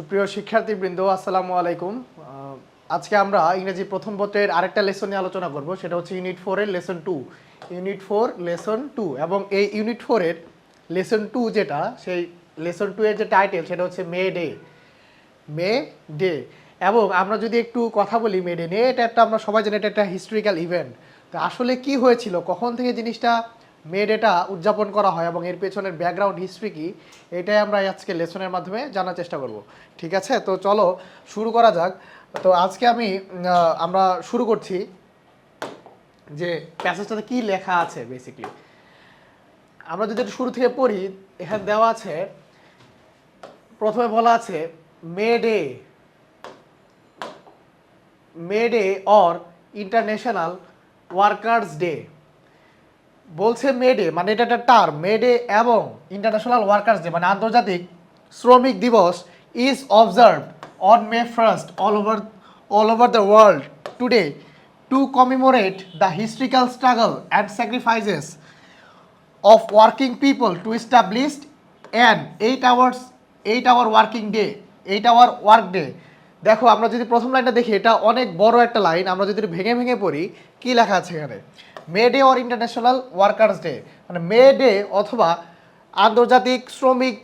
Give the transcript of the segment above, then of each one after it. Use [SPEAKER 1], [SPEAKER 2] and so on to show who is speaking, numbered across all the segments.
[SPEAKER 1] সুপ্রিয় শিক্ষার্থীবৃন্দ, আসসালামু আলাইকুম। আজকে আমরা ইংরেজি প্রথম পত্রের আরেকটা লেসন নিয়ে আলোচনা করব। সেটা হচ্ছে ইউনিট 4 এর লেসন 2। ইউনিট 4 লেসন 2 এবং এই ইউনিট 4 এর লেসন 2 যেটা, সেই লেসন 2 এর যে টাইটেল সেটা হচ্ছে মে ডে। May Day. এবং আমরা যদি একটু কথা বলি মে ডে নিয়ে, এটা একটা আমরা সবাই জানি এটা একটা হিস্টোরিক্যাল ইভেন্ট। তো আসলে কি হয়েছিল, কখন থেকে জিনিসটা মে ডেটা উদযাপন করা হয় এবং এর পেছনের ব্যাকগ্রাউন্ড হিস্ট্রি কি, এটাই আমরা আজকে লেসনের মাধ্যমে জানার চেষ্টা করব। ঠিক আছে, তো চলো শুরু করা যাক। তো আজকে আমরা শুরু করছি যে প্যাসেজটাতে কি লেখা আছে। বেসিক্যালি আমরা যদি শুরু থেকে পড়ি, এখানে দেওয়া আছে, প্রথমে বলা আছে May Day, May Day or international workers day. বলছে মে ডে মানে এটা একটা টার্ম, মে ডে এবং ইন্টারন্যাশনাল ওয়ার্কার্স ডে মানে আন্তর্জাতিক শ্রমিক দিবস is observed on May 1st all over the world today to commemorate the historical struggle and sacrifices of working people to establish an 8 hour working day, 8 hour work day. দেখো আমরা যদি প্রথম লাইনটা দেখি, এটা অনেক বড় একটা লাইন। আমরা যদি ভেঙে ভেঙে পড়ি, কি লেখা আছে এখানে, May Day or international workers day, মানে মে ডে অথবা আন্তর্জাতিক শ্রমিক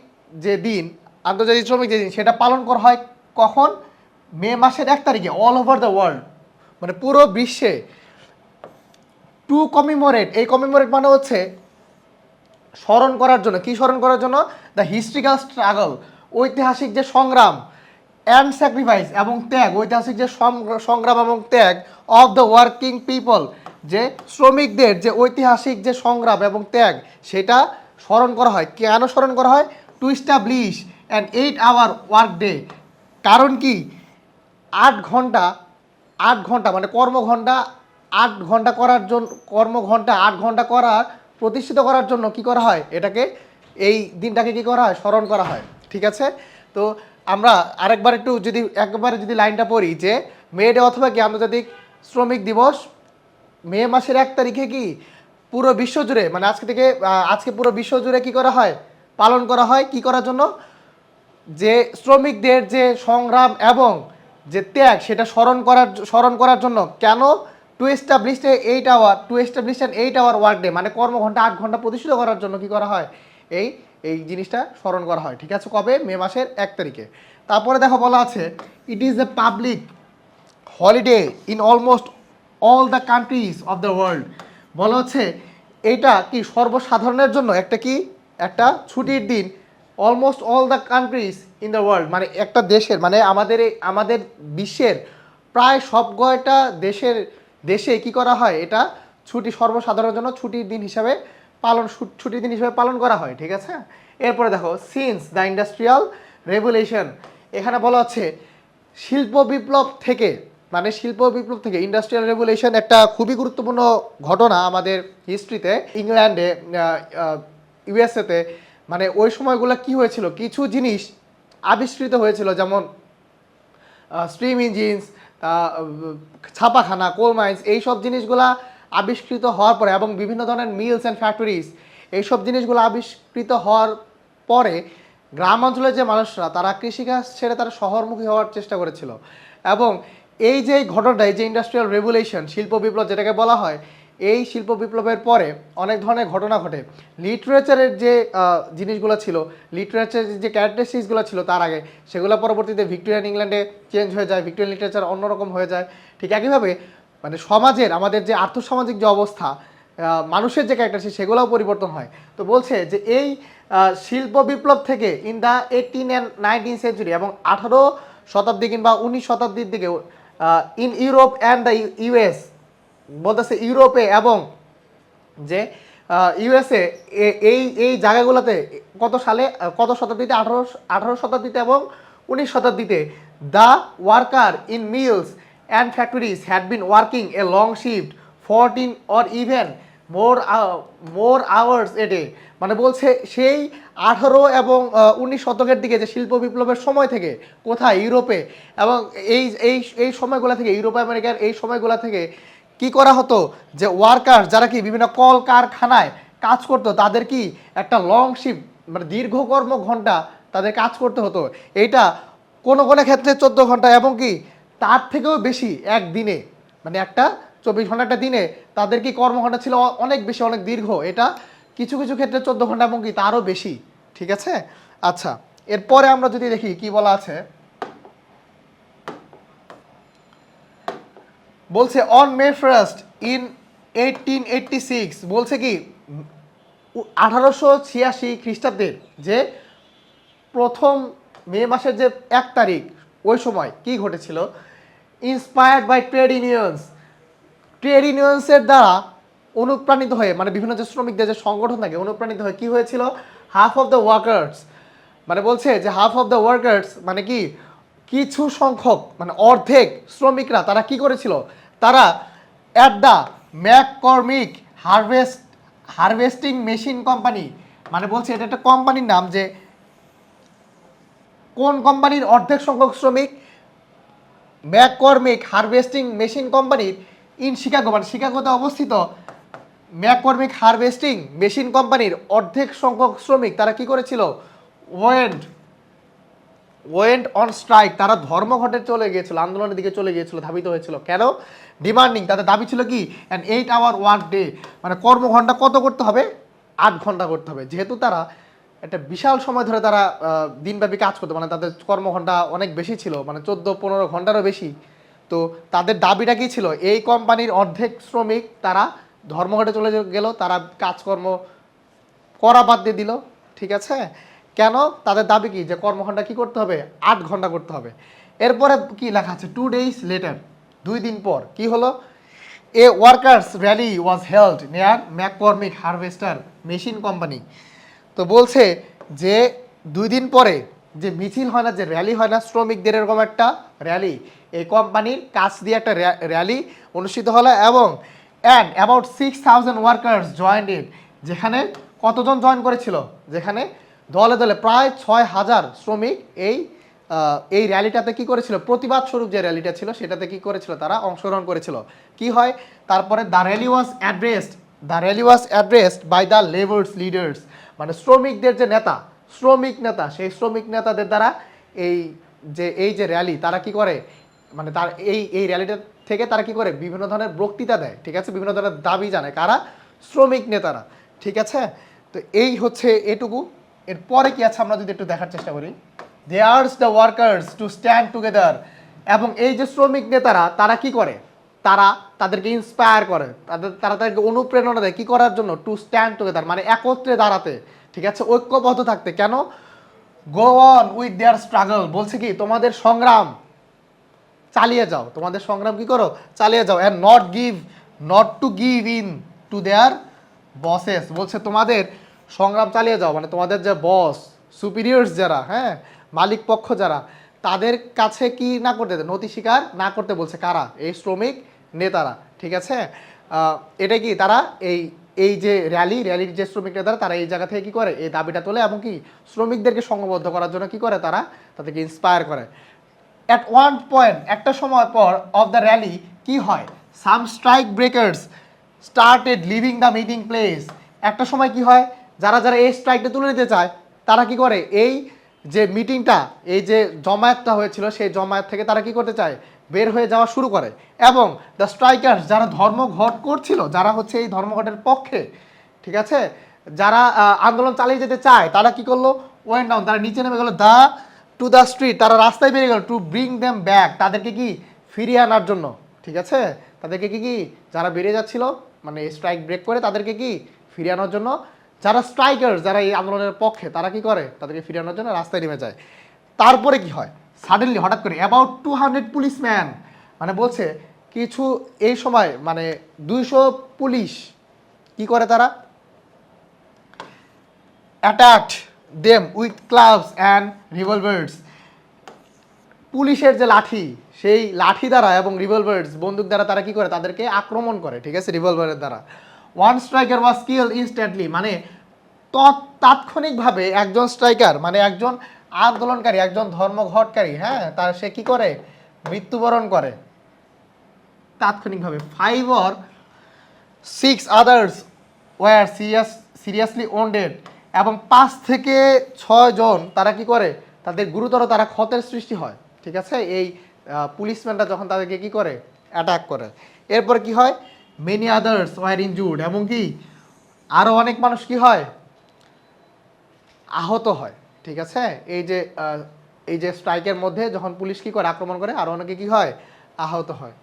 [SPEAKER 1] যে দিন, আন্তর্জাতিক শ্রমিক যে দিন, সেটা পালন করা হয় কখন, মে মাসের 1 তারিখে, অল ওভার দ্য ওয়ার্ল্ড, মানে পুরো বিশ্বে। টু কমিমোরেট, এই কমিমোরেট মানে হচ্ছে স্মরণ করার জন্য। কি স্মরণ করার জন্য? দ্য হিস্ট্রিক্যাল স্ট্রাগল, ঐতিহাসিক যে সংগ্রাম, অ্যান্ড স্যাক্রিফাইস এবং ত্যাগ, ঐতিহাসিক যে সংগ্রাম এবং ত্যাগ অফ দ্য ওয়ার্কিং পিপল, যে শ্রমিকদের যে ঐতিহাসিক যে সংগ্রাম এবং ত্যাগ, সেটা স্মরণ করা হয়। কেন স্মরণ করা হয়? To establish an 8 hour work day. কারণ কি, 8 ঘন্টা মানে কর্মঘণ্টা 8 ঘন্টা করার জন্য, কর্মঘণ্টা 8 ঘন্টা করার প্রতিষ্ঠিত করার জন্য কি করা হয়, এটাকে, এই দিনটাকে কি করা হয়, স্মরণ করা হয়। ঠিক আছে, তো আমরা আরেকবার একবারে যদি লাইনটা পড়ি, যে মে ডে অথবা কি আন্তর্জাতিক শ্রমিক দিবস মে মাসের 1 তারিখে কি পুরো বিশ্ব জুড়ে, মানে আজকে পুরো বিশ্ব জুড়ে কি করা হয়, পালন করা হয়। কি করার জন্য? যে শ্রমিকদের যে সংগ্রাম এবং যে ত্যাগ, সেটা স্মরণ করার জন্য। কেন? To establish an 8 hour work day, মানে কর্মঘণ্টা 8 ঘন্টা প্রতিষ্ঠিত করার জন্য কি করা হয়, এই জিনিসটা স্মরণ করা হয়। ঠিক আছে, কবে? মে মাসের 1 তারিখে। তারপরে দেখো বলা আছে, it is a public holiday in almost all the countries of the world. বলা হচ্ছে এইটা কি সর্বসাধারণের জন্য একটা ছুটির দিন। Almost all the countries in the world, মানে একটা দেশের, মানে আমাদের বিশ্বের প্রায় সব কয়টা দেশে কি করা হয়, এটা ছুটি, সর্বসাধারণের জন্য ছুটির দিন হিসাবে পালন করা হয়। ঠিক আছে, এরপরে দেখো, সিন্স দ্য ইন্ডাস্ট্রিয়াল রেভলিউশন, এখানে বলা হচ্ছে শিল্প বিপ্লব থেকে, ইন্ডাস্ট্রিয়াল রেভলিউশন একটা খুবই গুরুত্বপূর্ণ ঘটনা আমাদের হিস্ট্রিতে। ইংল্যান্ডে, ইউএসএতে, মানে ওই সময়গুলো কি হয়েছিল, কিছু জিনিস আবিষ্কৃত হয়েছিল, যেমন স্টিম ইঞ্জিনস, ছাপাখানা, কোল মাইন্স, এইসব জিনিসগুলা আবিষ্কৃত হওয়ার পরে, এবং বিভিন্ন ধরনের মিলস অ্যান্ড ফ্যাক্টরিজ, এইসব জিনিসগুলো আবিষ্কৃত হওয়ার পরে গ্রাম অঞ্চলের যে মানুষরা, তারা কৃষিকাজ ছেড়ে তারা শহরমুখী হওয়ার চেষ্টা করেছিল। এবং এই যে ঘটনাটা, এই যে ইন্ডাস্ট্রিয়াল রেভলিউশন, শিল্প বিপ্লব যেটাকে বলা হয়, এই শিল্প বিপ্লবের পরে অনেক ধরনের ঘটনা ঘটে। লিটারেচারের যে জিনিসগুলো ছিল, লিটারেচারের যে ক্যারেক্টারিস্টিক্সগুলো ছিল তার আগে, সেগুলো পরবর্তীতে ভিক্টোরিয়ান ইংল্যান্ডে চেঞ্জ হয়ে যায়, ভিক্টোরিয়ান লিটারেচার অন্যরকম হয়ে যায়। ঠিক একইভাবে মানে সমাজের, আমাদের যে আর্থসামাজিক যে অবস্থা, মানুষের যে ক্যারেক্টারিস্টিক্স, সেগুলোও পরিবর্তন হয়। তো বলছে যে এই শিল্প বিপ্লব থেকে ইন দ্য 18 and 19 সেঞ্চুরি, এবং 18 শতাব্দী কিংবা 19 শতাব্দীর দিকে, in Europe and the US, বলতেছে ইউরোপে এবং যে ইউএসএ, এই জায়গাগুলোতে কত শতাব্দীতে, 18 শতাব্দীতে এবং 19 শতাব্দীতে, the worker in mills and factories had been working a long shift 14 or even more hours a day. মানে বলছে সেই 18 এবং 19 শতকের দিকে, যে শিল্প বিপ্লবের সময় থেকে, কোথায়, ইউরোপে, এবং এই সময়গুলো থেকে, ইউরোপ আমেরিকার এই সময়গুলো থেকে কি করা হতো, যে ওয়ার্কার যারা কি বিভিন্ন কল কারখানায় কাজ করতো, তাদের কি একটা লং শিফট, মানে দীর্ঘ কর্ম ঘন্টা তাদের কাজ করতে হতো। এইটা কোনো কোনো ক্ষেত্রে 14 ঘন্টা এবং কি তার থেকেও বেশি একদিনে, মানে একটা 24 ঘন্টা একটা দিনে তাদের কি কর্মঘণ্টা ছিল অনেক বেশি, অনেক দীর্ঘ। এটা কিছু কিছু ক্ষেত্রে 14 ঘন্টা এবং কি তারও বেশি। ঠিক আছে। আচ্ছা, এরপরে আমরা যদি দেখি কি বলা আছে, বলছে অন মে 1 ইন 1886, বলছে কি 1886 খ্রিস্টাব্দের যে প্রথম মে মাসের যে 1 তারিখ, ওই সময় কি ঘটেছিল, ইন্সপায়ার্ড বাই ট্রেড ইউনিয়ন্সের দ্বারা অনুপ্রাণিত হয়ে, মানে বিভিন্ন যে শ্রমিকদের যে সংগঠন থাকে অনুপ্রাণিত হয়ে কি হয়েছিল, হাফ অফ দ্য ওয়ার্কার্স, মানে বলছে যে হাফ অফ দ্য ওয়ার্কার্স মানে কি কিছু সংখ্যক, মানে অর্ধেক শ্রমিকরা তারা কি করেছিল, তারা at the McCormick harvesting machine company, মানে বলছে এটা একটা কোম্পানির নাম, যে কোন কোম্পানির অর্ধেক সংখ্যক শ্রমিক, ম্যাককর্মিক হারভেস্টিং মেশিন কোম্পানির ইন শিকাগো, মানে শিকাগোতে অবস্থিত ম্যাককর্মিক হারভেস্টিং মেশিন কোম্পানির অর্ধেক সংখ্যক শ্রমিক তারা কি করেছিল, ওয়েন্ট অন স্ট্রাইক, তারা ধর্মঘটে চলে গিয়েছিল, আন্দোলনের দিকে চলে গিয়েছিল, ধাবিত হয়েছিল। কেন? ডিমান্ডিং, তাদের দাবি ছিল কি অ্যান 8 hour ওয়ার্ক ডে, মানে কর্মঘণ্টা কত করতে হবে, 8 ঘন্টা করতে হবে। যেহেতু তারা একটা বিশাল সময় ধরে তারা দিনব্যাপী কাজ করতো, মানে তাদের কর্মঘণ্টা অনেক বেশি ছিল, মানে 14-15 ঘন্টারও বেশি। তো তাদের দাবিটা কি ছিল, এই কোম্পানির অর্ধেক শ্রমিক তারা ধর্মঘটে চলে গেল, তারা কাজকর্ম করা বাদ দিয়ে দিল। ঠিক আছে। কেন? তাদের দাবি কি যে কর্মঘণ্টা কি করতে হবে, 8 ঘন্টা করতে হবে। এরপরে কি লেখা আছে, 2 days later, 2 দিন পর কি হলো, a workers rally was held near McCormick harvester machine company. তো বলছে যে 2 দিন পরে যে মিছিল হয় না, যে র্যালি হয় না শ্রমিকদের, এরকম একটা র্যালি এই কোম্পানির কাছ দিয়ে একটা র্যালি অনুষ্ঠিত হলো, এবং অ্যান্ড অ্যাবাউট 6000 ওয়ার্কার্স জয়েন্ট ইট, যেখানে কতজন জয়েন করেছিল, যেখানে দলে দলে প্রায় 6000 শ্রমিক এই র্যালিটাতে কি করেছিল, প্রতিবাদ স্বরূপ যে র্যালিটা ছিল সেটাতে কি করেছিল, তারা অংশগ্রহণ করেছিল। কি হয় তারপরে, the rally was addressed by the labours leaders, মানে শ্রমিকদের যে নেতা, শ্রমিক নেতা, সেই শ্রমিক নেতাদের দ্বারা এই যে র্যালি তারা কি করে, মানে তার এই র্যালিটা থেকে তারা কি করে, বিভিন্ন ধরনের বক্তৃতা দেয়। ঠিক আছে, বিভিন্ন ধরনের দাবি জানায়, কারা, শ্রমিক নেতারা। ঠিক আছে। তো এই হচ্ছে এটুকু। এরপরে কি আছে আমরা যদি একটু দেখার চেষ্টা করি, they urged the workers to stand together, এবং এই যে শ্রমিক নেতারা তারা কি করে, তারা তাদেরকে ইন্সপায়ার করে, তাদেরকে অনুপ্রেরণা দেয় কি করার জন্য, টু স্ট্যান্ড টুগেদার, মানে একত্রে দাঁড়াতে। ঠিক আছে, ঐক্যবদ্ধ থাকতে। কেন? Go on with their struggle, বলছে কি তোমাদের সংগ্রাম চালিয়ে যাও, তোমাদের সংগ্রাম কি করো, চালিয়ে যাও, and not to give in to their buses, বলছে তোমাদের সংগ্রাম চালিয়ে যাও, মানে তোমাদের যে বস, সুপিরিয়র্স যারা, হ্যাঁ, মালিক পক্ষ যারা, তাদের কাছে কি না করতে, নতি স্বীকার না করতে বলছে, কারা, এই শ্রমিক নেতারা। ঠিক আছে। এটা কি তারা এই যে র্যালির যে শ্রমিক নেতারা তারা এই জায়গা থেকে কি করে, এই দাবিটা তোলে, এবং কি শ্রমিকদেরকে সংঘবদ্ধ করার জন্য কি করে, তারা তাদেরকে ইন্সপায়ার করে। অ্যাট ওয়ান পয়েন্ট, একটা সময় পর অফ দ্য র্যালি কি হয়, some strike breakers started leaving the meeting place, একটা সময় কি হয়, যারা যারা এই স্ট্রাইকটা তুলে নিতে চায় তারা কি করে, এই যে মিটিংটা, এই যে জমায়েতটা হয়েছিল সেই জমায়েত থেকে তারা কি করতে চায়, বের হয়ে যাওয়া শুরু করে। এবং দ্য স্ট্রাইকার্স, যারা ধর্মঘট করছিল, যারা হচ্ছে এই ধর্মঘটের পক্ষে, ঠিক আছে, যারা আন্দোলন চালিয়ে যেতে চায়, তারা কি করলো, ওয়েন্ট ডাউন, তারা নিচে নেমে গেল, টু দ্য স্ট্রিট, তারা রাস্তায় বেরিয়ে গেল, টু ব্রিং দেম ব্যাক, তাদেরকে কি ফিরিয়ে আনার জন্য। ঠিক আছে, তাদেরকে কি যারা বেরিয়ে যাচ্ছিল, মানে স্ট্রাইক ব্রেক করে তাদেরকে কি ফিরিয়ে আনার জন্য, যারা স্ট্রাইকার, যারা এই আন্দোলনের পক্ষে, তারা কি করে, তাদেরকে ফিরিয়ে আনার জন্য রাস্তায় নেমে যায়। তারপরে কি হয়, সাডেনলি হঠাৎ করে অ্যাবাউট 200 পুলিশম্যান, মানে বলছে কিছু এই সময় মানে 200 পুলিশ কি করে, তারা attacked them with clubs and রিভলভার্স, পুলিশের যে লাঠি, সেই লাঠি দ্বারা এবং রিভলভার্স, বন্দুক দ্বারা তারা কি করে, তাদেরকে আক্রমণ করে। ঠিক আছে, রিভলভারের দ্বারা। ওয়ান স্ট্রাইকার ওয়াজ কিল ইনস্ট্যান্টলি, মানে তাৎক্ষণিকভাবে একজন স্ট্রাইকার, মানে একজন আন্দোলনকারী, একজন ধর্মঘটকারী, হ্যাঁ, তার সে কি করে, মৃত্যুবরণ করে তাৎক্ষণিকভাবে। 5 or 6 others war seriously wounded, এবং 5 থেকে 6 জন তারা কি করে, তাদের গুরুতর তারা ক্ষতের সৃষ্টি হয়, ঠিক আছে, এই পুলিশম্যানরা যখন তাদেরকে কি করে, অ্যাটাক করে। এরপর কি হয়, মেনি আদার্স ওয়ার ইনজুর্ড, এবং কি আরও অনেক মানুষ কি হয়, আহত হয়, ঠিক আছে। এই যে স্ট্রাইকের মধ্যে যখন পুলিশ কি করে, আক্রমণ করে, আরও অনেকে কি হয়, আহত হয়।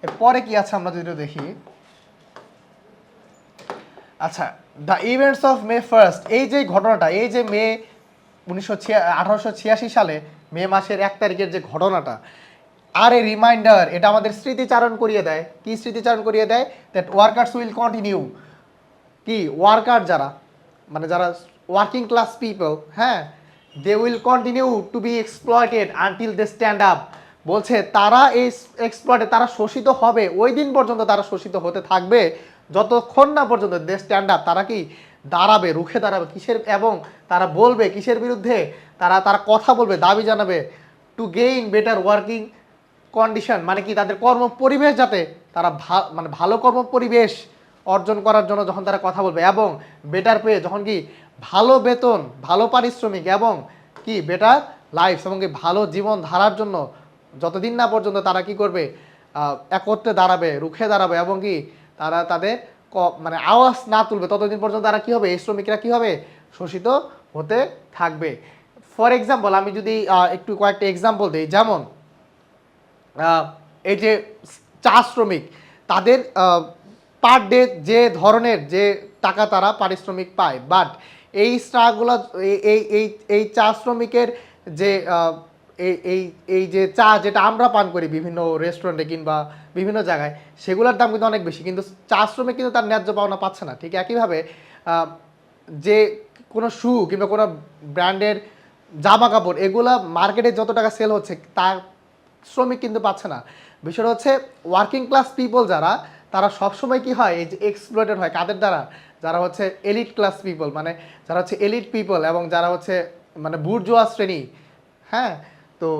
[SPEAKER 1] এরপরে কি আছে আমরা যদি দেখি, আচ্ছা, the events of May first, এই যে ঘটনাটা, এই যে মে 1886 সালে মে মাসের 1 তারিখের যে ঘটনাটা, আর এ রিমাইন্ডার, এটা আমাদের স্মৃতিচারণ করিয়ে দেয়। কি স্মৃতিচারণ করিয়ে দেয়? দ্যাট ওয়ার্কার্স উইল কন্টিনিউ, কি ওয়ার্কার যারা, মানে যারা ওয়ার্কিং ক্লাস পিপল, হ্যাঁ, they will continue to be exploited until they stand up. বলছে তারা এই এক্সপ্লয়েটেড, তারা শোষিত হবে, ওই দিন পর্যন্ত তারা শোষিত হতে থাকবে যতক্ষণ না পর্যন্ত দে স্ট্যান্ড আপ, তারা কি দাঁড়াবে, রুখে দাঁড়াবে কিসের, এবং তারা বলবে কিসের বিরুদ্ধে, তারা তারা কথা বলবে, দাবি জানাবে, to gain better working condition, মানে কি তাদের কর্ম পরিবেশ, যাতে তারা মানে ভালো কর্ম পরিবেশ অর্জন করার জন্য যখন তারা কথা বলবে, এবং বেটার পে, যখন কি ভালো বেতন, ভালো পারিশ্রমিক, এবং কি বেটার লাইফ, এবং কি ভালো জীবন ধারার জন্য যতদিন না পর্যন্ত তারা কি করবে, একত্রে দাঁড়াবে, রুখে দাঁড়াবে, এবং কি তারা তাদের মানে আওয়াজ না তুলবে, ততদিন পর্যন্ত তারা কি হবে, এই শ্রমিকরা কি হবে, শোষিত হতে থাকবে। ফর এক্সাম্পল, আমি যদি একটু কয়েকটা এক্সাম্পল দিই, যেমন এই যে চা শ্রমিক, তাদের পার ডে যে ধরনের যে টাকা তারা পারিশ্রমিক পায়, বাট এই স্টাগুলো, এই এই এই চা শ্রমিকের যে এই এই এই যে চা যেটা আমরা পান করি বিভিন্ন রেস্টুরেন্টে কিংবা বিভিন্ন জায়গায়, সেগুলোর দাম কিন্তু অনেক বেশি, কিন্তু চা শ্রমিক কিন্তু তার ন্যায্য পাওনা পাচ্ছে না। ঠিক একইভাবে যে কোনো শু কিংবা কোনো ব্র্যান্ডের জামা কাপড়, এগুলা মার্কেটে যত টাকা সেল হচ্ছে তার শ্রমিক কিন্তু পাচ্ছে না। বিষয়টা হচ্ছে ওয়ার্কিং ক্লাস পিপল যারা, তারা সবসময় কি হয়, এই যে এক্সপ্লয়েটেড হয়, কাদের দ্বারা, যারা হচ্ছে এলিট ক্লাস পিপল, মানে যারা হচ্ছে এলিট পিপল, এবং যারা হচ্ছে মানে বুর্জোয়া শ্রেণী, হ্যাঁ। তো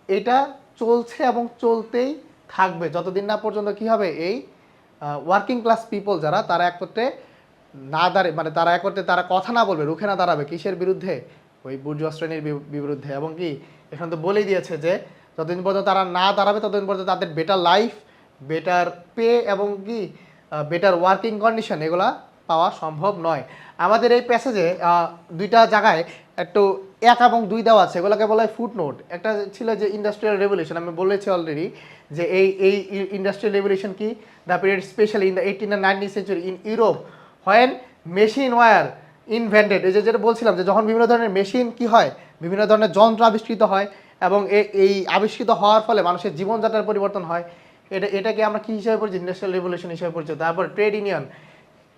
[SPEAKER 1] এটা চলছে এবং চলতেই থাকবে যতদিন না পর্যন্ত কি হবে, এই ওয়ার্কিং ক্লাস পিপল যারা, তারা একত্রে না দাঁড়িয়ে, মানে তারা একত্রে তারা কথা না বলবে, রুখে না দাঁড়াবে, কিসের বিরুদ্ধে, ওই বুর্জোয়া শ্রেণীর বিরুদ্ধে। এবং কি এখানে তো বলেই দিয়েছে যে যতদিন পর্যন্ত তারা না দাঁড়াবে ততদিন পর্যন্ত তাদের বেটার লাইফ, বেটার পে, এবং কি বেটার ওয়ার্কিং কন্ডিশন, এগুলা পাওয়া সম্ভব নয়। আমাদের এই প্যাসেজে দুইটা জায়গায় একটু 1 এবং 2 দেওয়া আছে, এগুলোকে বলা হয় ফুট নোট। একটা ছিল যে ইন্ডাস্ট্রিয়াল রেভলিউশন, আমি বলেছি অলরেডি যে এই এই ইন্ডাস্ট্রিয়াল রেভলিউশন কি, the period specially in the 18th and 19th century in Europe, when machine were invented. এই যে যেটা বলছিলাম যে যখন বিভিন্ন ধরনের মেশিন কি হয়, বিভিন্ন ধরনের যন্ত্র আবিষ্কৃত হয়, এবং এই আবিষ্কৃত হওয়ার ফলে মানুষের জীবনযাত্রার পরিবর্তন হয়, এটাকে আমরা কি হিসাবে পরিচিত, ইন্ডাস্ট্রিয়াল রেভলিউশন হিসাবে পরিচিত। তারপর ট্রেড ইউনিয়ন,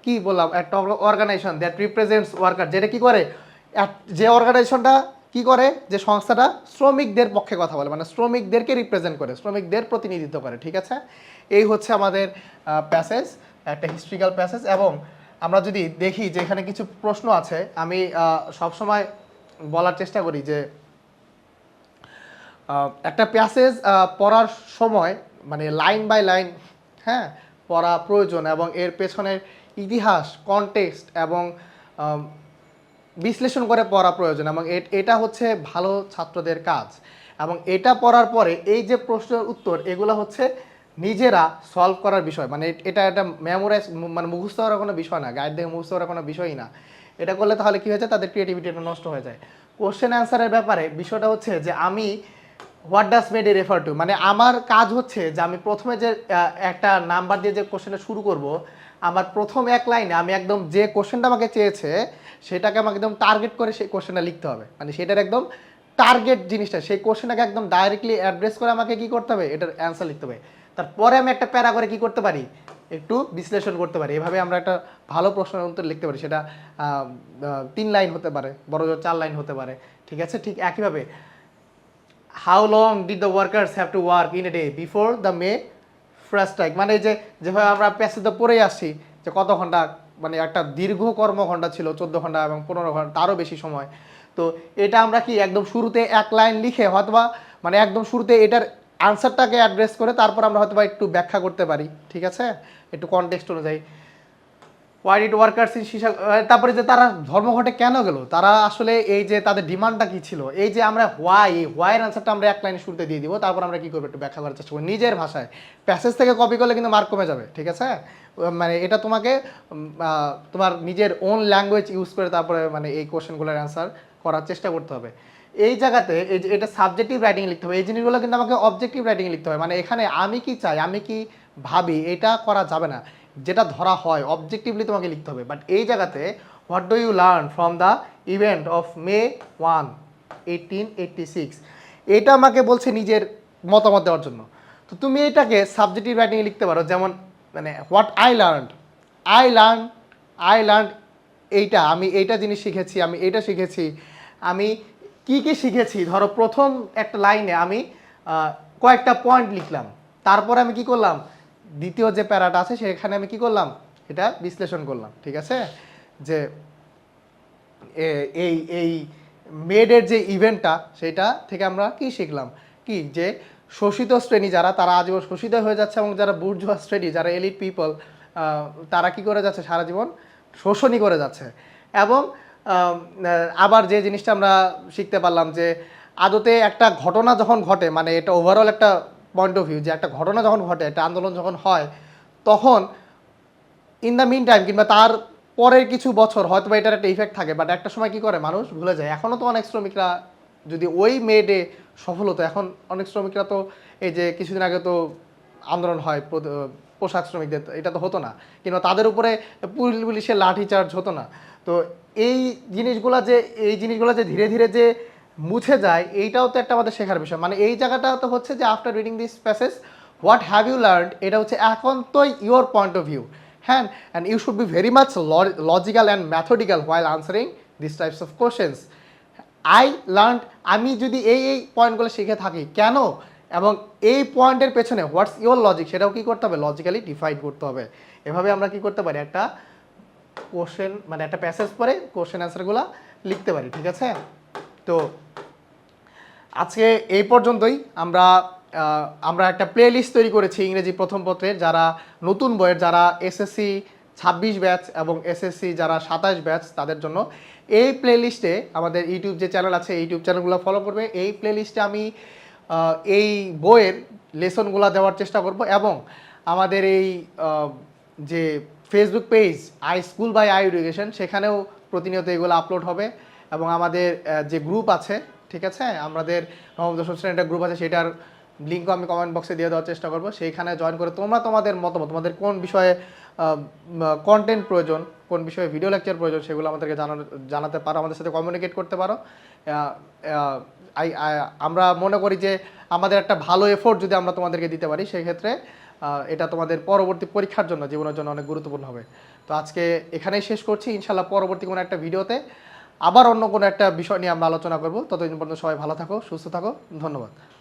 [SPEAKER 1] কি বললাম, একটা অর্গানাইজেশন দ্যাট রিপ্রেজেন্টস ওয়ার্কার, যেটা কি করে, যে অর্গানাইজেশনটা কি করে, যে সংস্থাটা শ্রমিকদের পক্ষে কথা বলে, মানে শ্রমিকদেরকে রিপ্রেজেন্ট করে, শ্রমিকদের প্রতিনিধিত্ব করে, ঠিক আছে। এই হচ্ছে আমাদের প্যাসেজ, একটা হিস্ট্রিক্যাল প্যাসেজ। এবং আমরা যদি দেখি যে এখানে কিছু প্রশ্ন আছে, আমি সবসময় বলার চেষ্টা করি যে একটা প্যাসেজ পড়ার সময় মানে লাইন বাই লাইন, হ্যাঁ, পড়া প্রয়োজন, এবং এর পেছনের ইতিহাস, কনটেক্সট এবং বিশ্লেষণ করে পড়া প্রয়োজন, এবং এটা হচ্ছে ভালো ছাত্রদের কাজ। এবং এটা পড়ার পরে এই যে প্রশ্নের উত্তর, এগুলো হচ্ছে নিজেরা সলভ করার বিষয়, মানে এটা মেমোরাইজ, মানে মুখস্থ করার কোনো বিষয় না, গাইড দেখে মুখস্থ করার কোনো বিষয়ই না। এটা করলে তাহলে কী হয়েছে, তাদের ক্রিয়েটিভিটিটা নষ্ট হয়ে যায়। কোশ্চেন অ্যান্সারের ব্যাপারে বিষয়টা হচ্ছে যে আমি what does made a refer to, মানে আমার কাজ হচ্ছে যে আমি প্রথমে যে একটা নাম্বার দিয়ে যে কোশ্চেনটা শুরু করব, আমার প্রথম 1 লাইনে আমি একদম যে কোশ্চেনটা আমাকে চেয়েছে সেটাকে আমাকে একদম টার্গেট করে সেই কোশ্চেনটা লিখতে হবে, মানে সেটার একদম টার্গেট জিনিসটা, সেই কোশ্চেনটাকে একদম ডাইরেক্টলি অ্যাড্রেস করে আমাকে কি করতে হবে, এটার অ্যান্সার লিখতে হবে। তারপরে আমি একটা প্যারা করে কি করতে পারি, একটু বিশ্লেষণ করতে পারি। এভাবে আমরা একটা ভালো প্রশ্নের উত্তর লিখতে পারি, সেটা 3 লাইন হতে পারে, বড় জোর 4 লাইন হতে পারে, ঠিক আছে। ঠিক একইভাবে how long did the workers have to work in a day before the May first strike, মানে যে যেভাবে আমরা প্যাসেজে পড়েই আসছি যে কত ঘন্টা, মানে একটা দীর্ঘ কর্মঘণ্টা ছিল, 14 ঘন্টা এবং 15 ঘন্টা, তারও বেশি সময়। তো এটা আমরা কি একদম শুরুতে 1 লাইন লিখে হয়তোবা, মানে একদম শুরুতে এটার আনসারটাকে অ্যাড্রেস করে তারপর আমরা হয়তোবা একটু ব্যাখ্যা করতে পারি, ঠিক আছে, একটু কনটেক্সট অনুযায়ী। হোয়াই ডিড ওয়ার্কার্স ইন সীসা, তারপরে যে তারা ধর্মঘটে কেন গেল, তারা আসলে এই যে তাদের ডিমান্ডটা কি ছিল, এই যে আমরা হোয়াইয়ের আনসারটা আমরা এক লাইনে শুরুতে দিয়ে দিব, তারপর আমরা কি করবো একটু ব্যাখ্যা করার চেষ্টা করবো নিজের ভাষায়। প্যাসেজ থেকে কপি করলে কিন্তু মার্ক কমে যাবে, ঠিক আছে? মানে এটা তোমাকে তোমার নিজের ওন ল্যাঙ্গুয়েজ ইউজ করে তারপরে মানে এই কোশ্চেনগুলোর অ্যান্সার করার চেষ্টা করতে হবে। এই জায়গাতে এই যে এটা সাবজেক্টিভ রাইটিং লিখতে হবে, এই জিনিসগুলো কিন্তু আমাকে অবজেক্টিভ রাইটিং লিখতে হবে। মানে এখানে আমি কি চাই, আমি কি ভাবি, এটা করা যাবে না। যেটা ধরা হয় অবজেক্টিভলি তোমাকে লিখতে হবে। বাট এই জায়গাতে what do you learn from the event of May 1, 1886, এটা আমাকে বলছে নিজের মতামত দেওয়ার জন্য। তো তুমি এটাকে সাবজেক্টিভ রাইটিংয়ে লিখতে পারো, যেমন মানে হোয়াট আই লার্ন এইটা, আমি এইটা জিনিস শিখেছি, আমি এইটা শিখেছি, আমি কি কি শিখেছি। ধরো প্রথম একটা লাইনে আমি কয়েকটা পয়েন্ট লিখলাম, তারপরে আমি কি করলাম, দ্বিতীয় যে প্যারাটা আছে সেখানে আমি কি করলাম, এটা বিশ্লেষণ করলাম, ঠিক আছে? যে এই এই মেডের যে ইভেন্টটা, সেটা থেকে আমরা কি শিখলাম, কি যে শোষিত শ্রেণী যারা, তারা আজীবন শোষিত হয়ে যাচ্ছে, এবং যারা বুর্জোয়া শ্রেণী, যারা এলিট পিপল, তারা কি করে যাচ্ছে, সারা জীবন শোষণই করে যাচ্ছে। এবং আবার যে জিনিসটা আমরা শিখতে পারলাম যে আদতে একটা ঘটনা যখন ঘটে, মানে এটা ওভারঅল একটা পয়েন্ট অফ ভিউ, যে একটা ঘটনা যখন ঘটে, একটা আন্দোলন যখন হয়, তখন ইন দ্য মিন টাইম কিংবা তার পরের কিছু বছর হয়তো বা এটার একটা ইফেক্ট থাকে, বাট একটা সময় কি করে মানুষ ভুলে যায়। এখনও তো অনেক শ্রমিকরা, যদি ওই মেডে সফল হতো, এখন অনেক শ্রমিকরা তো এই যে কিছুদিন আগে তো আন্দোলন হয় পোশাক শ্রমিকদের, এটা তো হতো না, কিংবা তাদের উপরে পুলিশের লাঠি চার্জ হতো না। তো এই জিনিসগুলো যে ধীরে ধীরে যে মুছে যায়, এইটাও তো একটা আমাদের শেখার বিষয়। মানে এই জায়গাটা তো হচ্ছে যে after reading this passage what have you learned, এটা হচ্ছে এখন তো ইউর পয়েন্ট অফ ভিউ, হ্যাঁ, and you should be very much logical and methodical while answering this types of questions. I learn, আমি যদি এই পয়েন্টগুলো শিখে থাকি কেন, এবং এই পয়েন্টের পেছনে হোয়াটস ইওর লজিক, সেটাও কি করতে হবে, লজিক্যালি ডিফাইন করতে হবে। এভাবে আমরা কি করতে পারি, একটা কোশ্চেন মানে একটা প্যাসেজ পরে কোশ্চেন অ্যান্সারগুলো লিখতে পারি, ঠিক আছে? তো আজকে এই পর্যন্তই। আমরা একটা প্লে লিস্ট তৈরি করেছি ইংরেজি প্রথম পত্রের, যারা নতুন বইয়ের, যারা এসএসসি 26 ব্যাচ এবং এসএসসি যারা 27 ব্যাচ, তাদের জন্য এই প্লে লিস্টে আমাদের ইউটিউব যে চ্যানেল আছে, ইউটিউব চ্যানেলগুলো ফলো করবে। এই প্লে লিস্টে আমি এই বইয়ের লেসনগুলো দেওয়ার চেষ্টা করব, এবং আমাদের এই যে Facebook page I school by I education, সেখানেও প্রতিনিয়ত এগুলো আপলোড হবে। এবং আমাদের যে গ্রুপ আছে, ঠিক আছে, আমাদের নবম দশম শ্রেণীর একটা গ্রুপ আছে, সেটার লিঙ্কও আমি কমেন্ট বক্সে দিয়ে দেওয়ার চেষ্টা করবো। সেইখানে জয়েন করে তোমরা তোমাদের মতামত, তোমাদের কোন বিষয়ে কন্টেন্ট প্রয়োজন, কোন বিষয়ে ভিডিও লেকচার প্রয়োজন, সেগুলো আমাদেরকে জানাতে পারো, আমাদের সাথে কমিউনিকেট করতে পারো। আমরা মনে করি যে আমাদের একটা ভালো এফোর্ট যদি আমরা তোমাদেরকে দিতে পারি, সেই ক্ষেত্রে এটা তোমাদের পরবর্তী পরীক্ষার জন্য, জীবনের জন্য অনেক গুরুত্বপূর্ণ হবে। তো আজকে এখানেই শেষ করছি। ইনশাল্লাহ পরবর্তী কোনো একটা ভিডিওতে আবার অন্য কোনো একটা বিষয় নিয়ে আমরা আলোচনা করবো। ততদিন পর্যন্ত সবাই ভালো থাকো, সুস্থ থাকো, ধন্যবাদ।